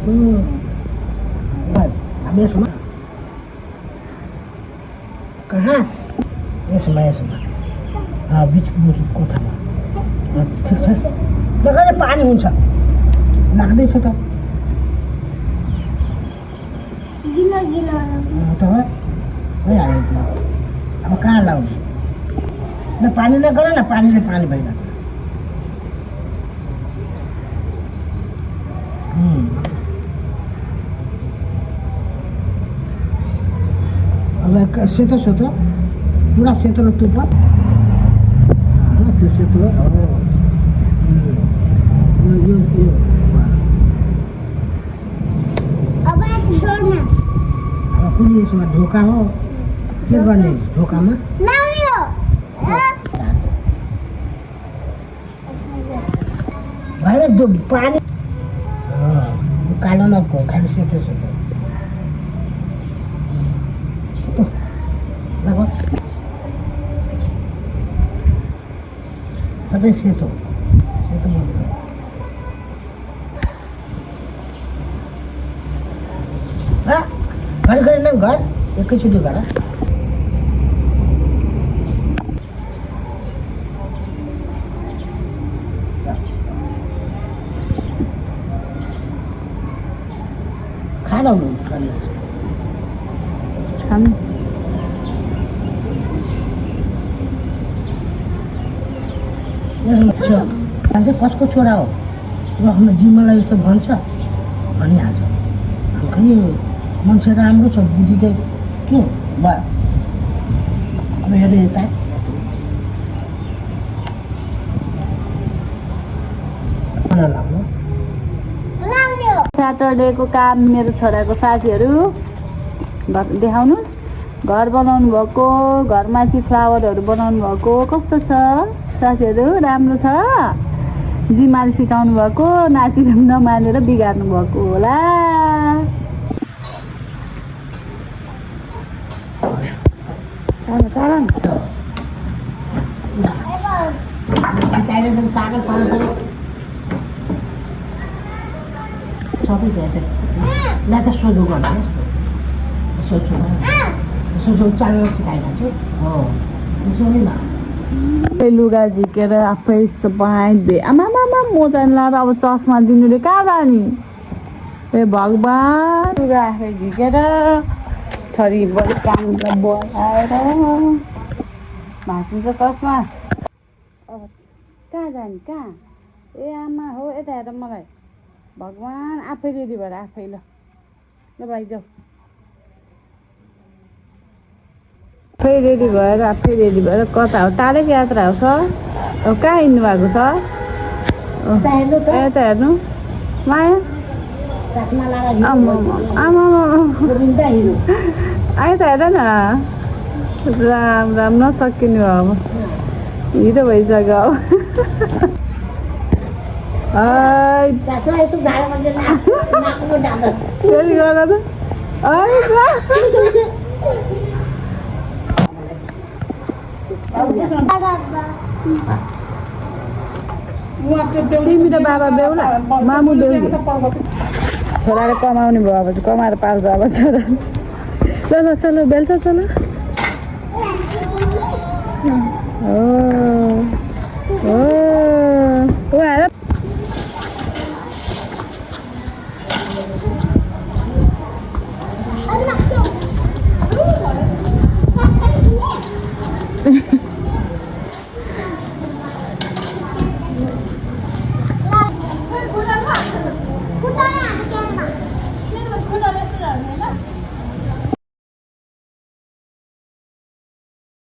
अब यसमा कहाँ यसमा बिच कोठामा ठिक छ लगाएर पानी हुन्छ लाग्दैछ त भइहाल्यो अब कहाँ लाउने न पानी नगर न पानीले पानी भइरहेको अब सेतो सेतो पुरा सेतो र तुप्पा त्यो सेतो अब कुनै यसमा ढोका हो के गर्ने ढोकामा भएर पानी कालो नभएको खालि सेतो सेतो सबै सेतो सेतो मात्रै घर गरेन घर एकैचोटि गर खाना खानु कसको छोरा हो आफ्नो जिम्मालाई यस्तो भन्छ भनिहाल्छ खै मान्छे राम्रो छ बुद्धि त के भयो अब हेर्नु यता स्याटरडेको काम मेरो छोराको साथीहरू देखाउनुहोस् घर बनाउनु भएको घरमाथि फ्लावरहरू बनाउनु भएको कस्तो छ साथीहरू राम्रो छ जिमाले सिकाउनु भएको नातिले नमानेर बिगार्नु भएको होला त सोधो गर्नु सोचो चालेर सिकाइरहेको छु हो यसो होइन लुगा झिकेर आफै बाँधे आमा मोजा लाएर अब चस्मा दिनुले कहाँ जाने ए भगवान् लुगा आफै झिकेर छोरी बढी काम बोलाएर भाँचिन्छ चस्मा अब कहाँ जाने कहाँ ए आमा हो यता हेर मलाई भगवान् आफै रेडी भएर आफै ल भाइ जाऊ आफै रेडी भएर कता हो टाढैको यात्रा हो सर अब कहाँ हिँड्नु भएको छ यता हेर्नु माया आमा आयो त हेर न राम राम नसकिनु अब हिरो भइसक्यो तिमी त बाबा बेहुला मामु बेहुली छोराले कमाउने भयो अब चाहिँ कमाएर पाल्छ अब छोरा चलो चलो बेल्छ चलो ओ हेर